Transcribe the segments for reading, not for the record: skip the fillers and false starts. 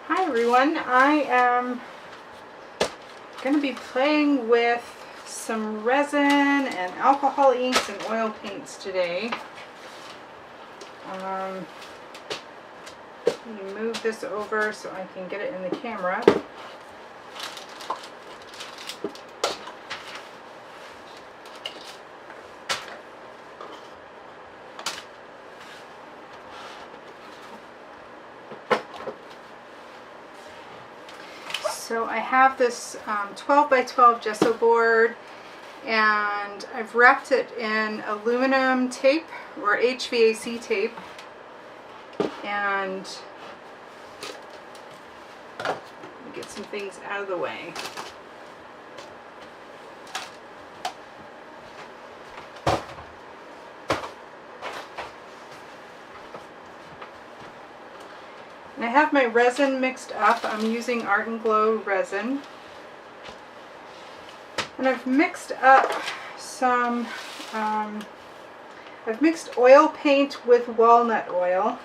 Hi everyone, I am going to be playing with some resin and alcohol inks and oil paints today. Let me move this over so I can get it in the camera. So I have this 12 by 12 gesso board, and I've wrapped it in aluminum tape or HVAC tape, and let me get some things out of the way. And I have my resin mixed up. I'm using Art N Glow Resin. And I've mixed up some, I've mixed oil paint with walnut oil.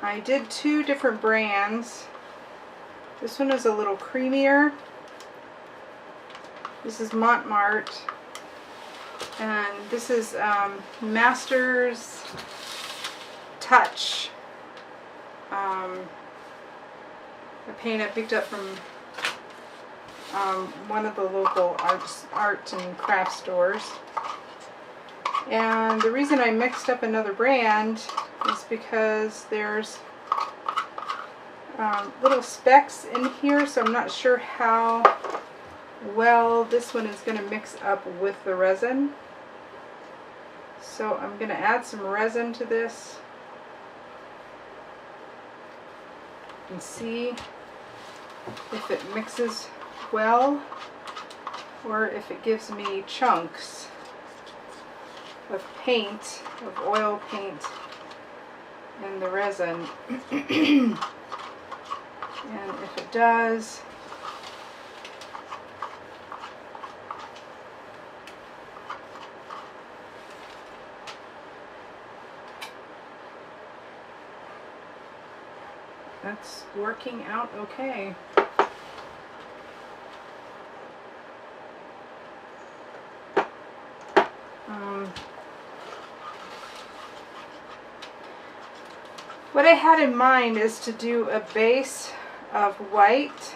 I did two different brands. This one is a little creamier. This is Montmartre. And this is Master's Touch. A paint I picked up from one of the local art and craft stores. And the reason I mixed up another brand is because there's little specks in here, so I'm not sure how well this one is going to mix up with the resin. So I'm going to add some resin to this and see if it mixes well or if it gives me chunks of paint, of oil paint in the resin. And if it does, that's working out okay. What I had in mind is to do a base of white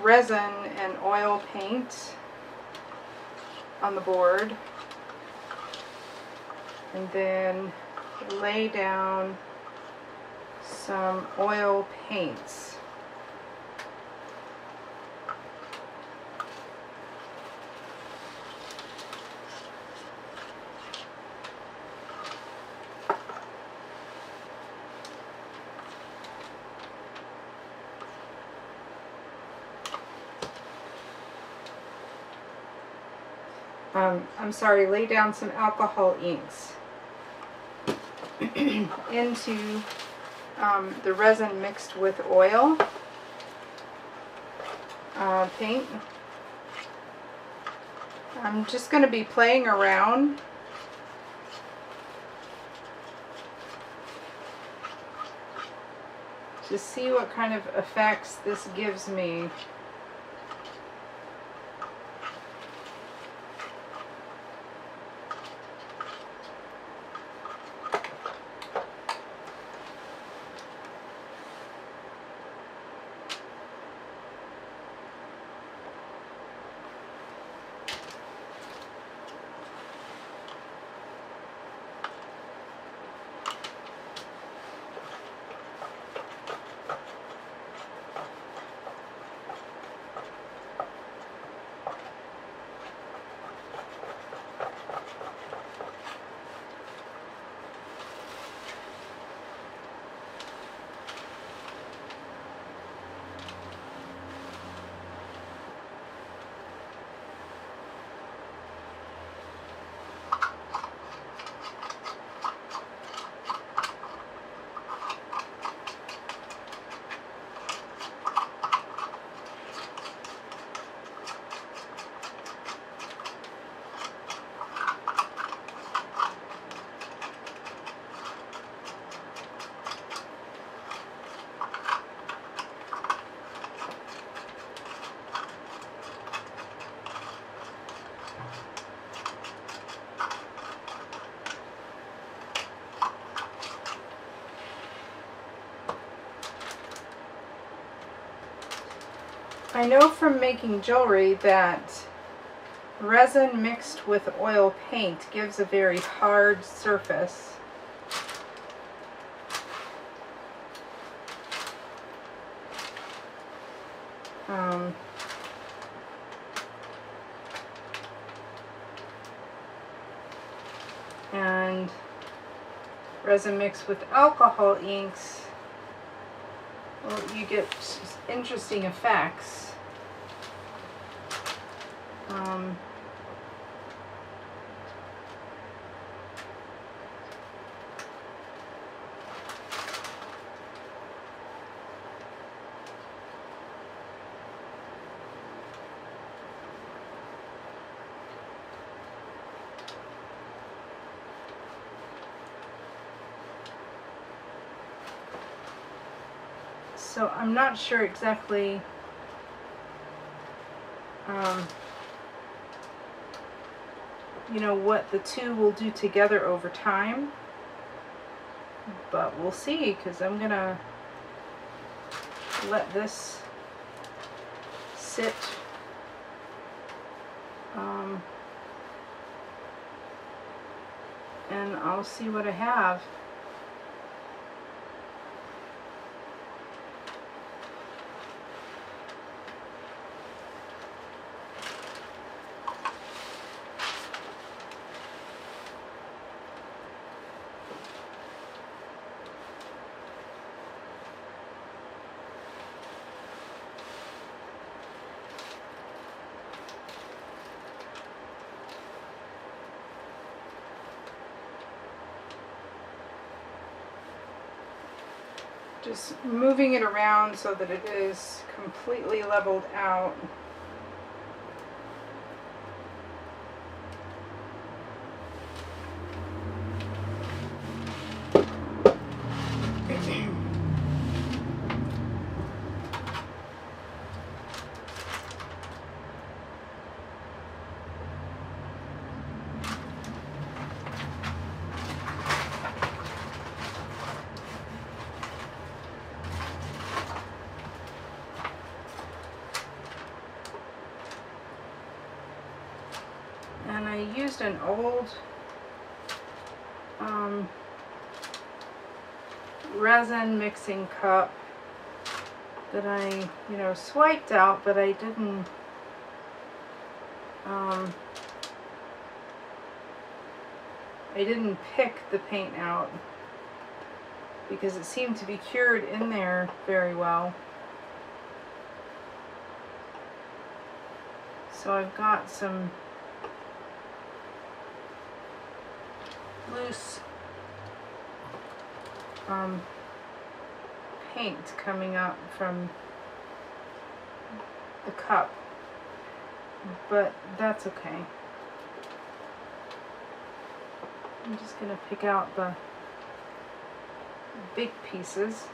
resin and oil paint on the board, and then lay down some oil paints. I'm sorry, lay down some alcohol inks into the resin mixed with oil paint. I'm just going to be playing around to see what kind of effects this gives me. I know from making jewelry that resin mixed with oil paint gives a very hard surface. And resin mixed with alcohol inks, well, you get interesting effects. So I'm not sure exactly you know, what the two will do together over time, but we'll see, because I'm gonna let this sit and I'll see what I have. Just moving it around so that it is completely leveled out. And I used an old resin mixing cup that I, you know, swiped out, but I didn't pick the paint out because it seemed to be cured in there very well. So I've got some loose paint coming up from the cup, but that's okay. I'm just going to pick out the big pieces.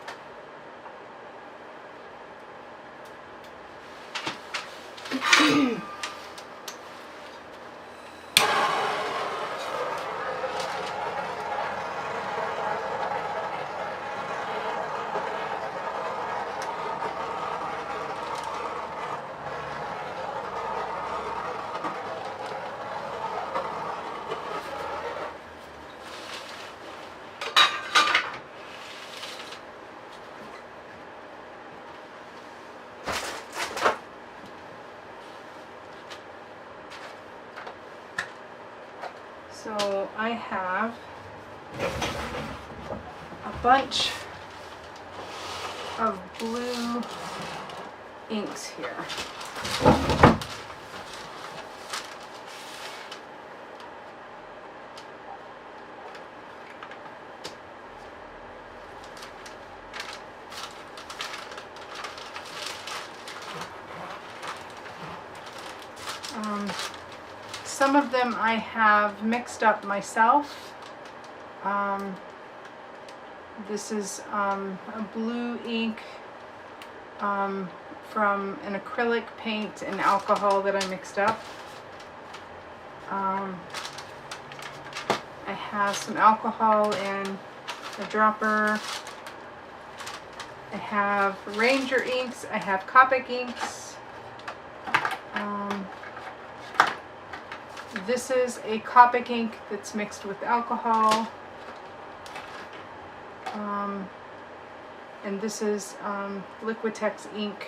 So I have a bunch of blue inks here. Some of them I have mixed up myself. This is a blue ink from an acrylic paint and alcohol that I mixed up. I have some alcohol in a dropper. I have Ranger inks. I have Copic inks. This is a Copic ink that's mixed with alcohol. And this is Liquitex ink.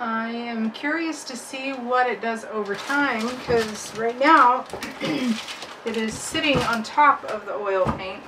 I am curious to see what it does over time, because right now it is sitting on top of the oil paint.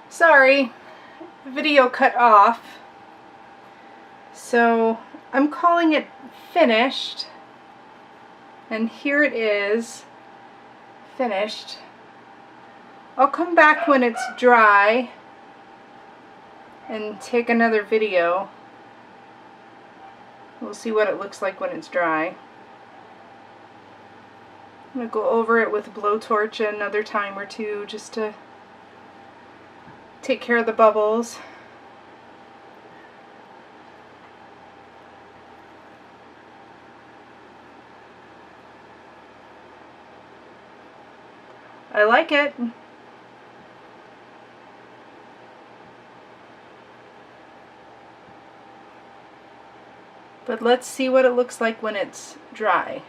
Sorry, the video cut off. So I'm calling it finished, and here it is, finished. I'll come back when it's dry and take another video. We'll see what it looks like when it's dry. I'm going to go over it with a blowtorch another time or two just to take care of the bubbles. I like it. But let's see what it looks like when it's dry.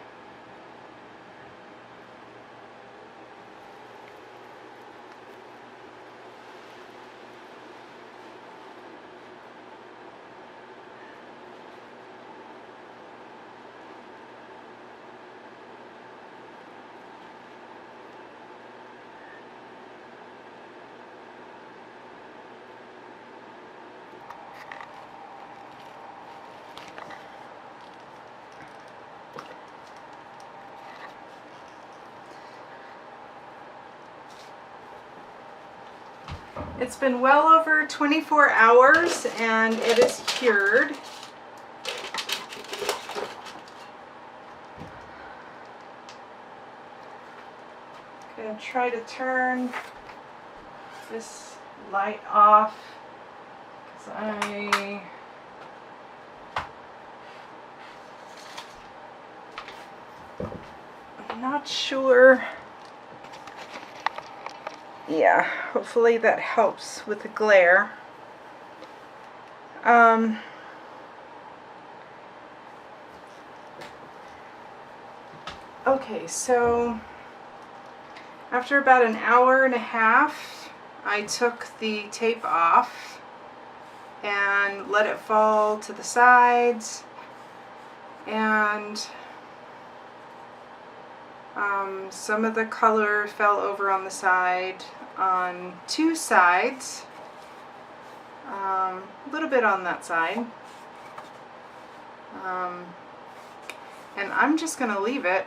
It's been well over 24 hours and it is cured. I'm going to try to turn this light off because I'm not sure. Yeah, hopefully that helps with the glare. Okay, so after about an hour and a half, I took the tape off and let it fall to the sides, and some of the color fell over on the side, on two sides, a little bit on that side, and I'm just going to leave it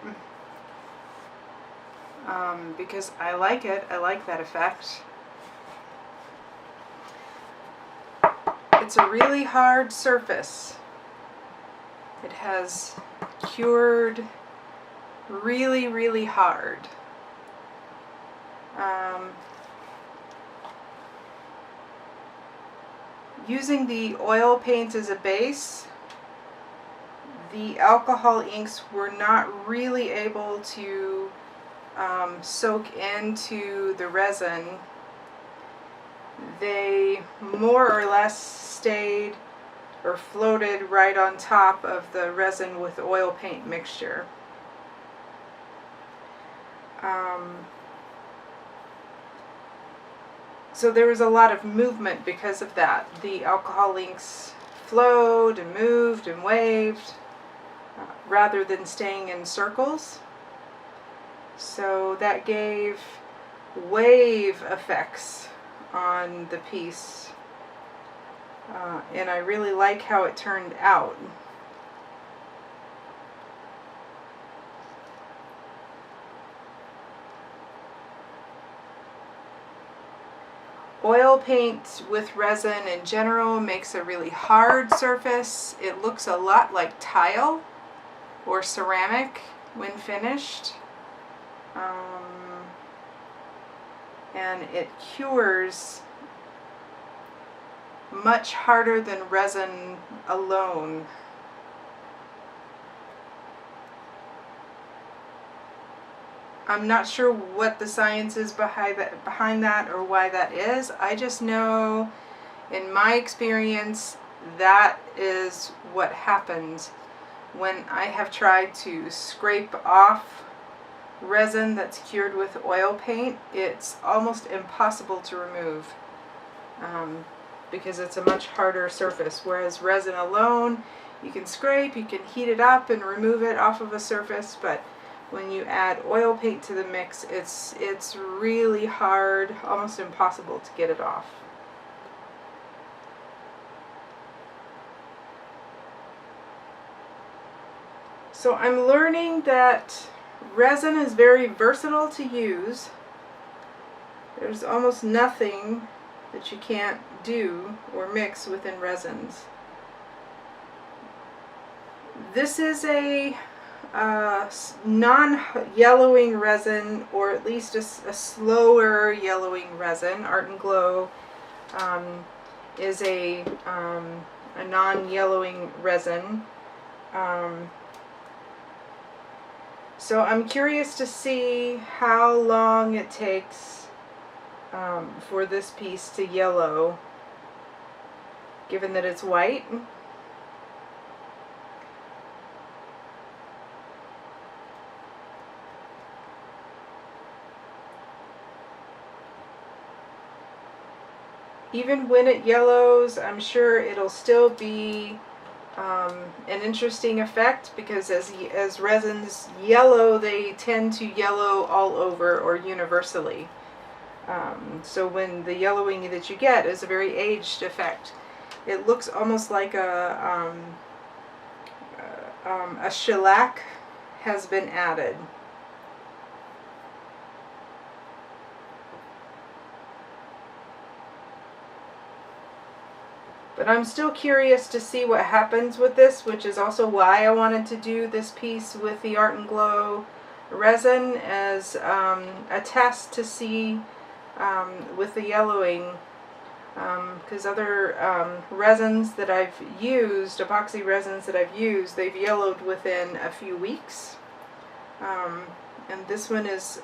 because I like it. I like that effect. It's a really hard surface. It has cured really, really hard. Using the oil paints as a base, the alcohol inks were not really able to soak into the resin. They more or less stayed or floated right on top of the resin with oil paint mixture. So there was a lot of movement because of that. The alcohol inks flowed and moved and waved rather than staying in circles. So that gave wave effects on the piece. and I really like how it turned out. Oil paint with resin in general makes a really hard surface. It looks a lot like tile or ceramic when finished. And it cures much harder than resin alone. I'm not sure what the science is behind that or why that is. I just know, in my experience, that is what happens when I have tried to scrape off resin that's cured with oil paint. It's almost impossible to remove because it's a much harder surface, whereas resin alone, you can scrape, you can heat it up and remove it off of a surface, but when you add oil paint to the mix, it's really hard, almost impossible to get it off. So I'm learning that resin is very versatile to use. There's almost nothing that you can't do or mix within resins. This is a non-yellowing resin, or at least a slower yellowing resin. Art N Glow is a non-yellowing resin. So I'm curious to see how long it takes for this piece to yellow, given that it's white. Even when it yellows, I'm sure it'll still be an interesting effect, because as resins yellow, they tend to yellow all over or universally. So when the yellowing that you get is a very aged effect, it looks almost like a shellac has been added. But I'm still curious to see what happens with this, which is also why I wanted to do this piece with the Art N Glow resin as a test to see with the yellowing, because other resins that I've used, epoxy resins that I've used, they've yellowed within a few weeks. And this one is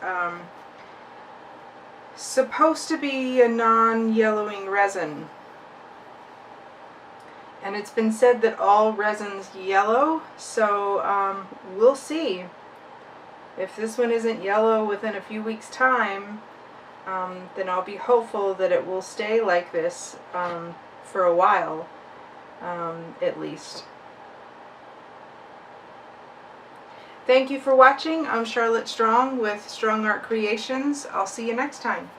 supposed to be a non-yellowing resin. And it's been said that all resins yellow, so we'll see. If this one isn't yellow within a few weeks' time, then I'll be hopeful that it will stay like this for a while, at least. Thank you for watching. I'm Charlotte Strong with Strong Art Creations. I'll see you next time.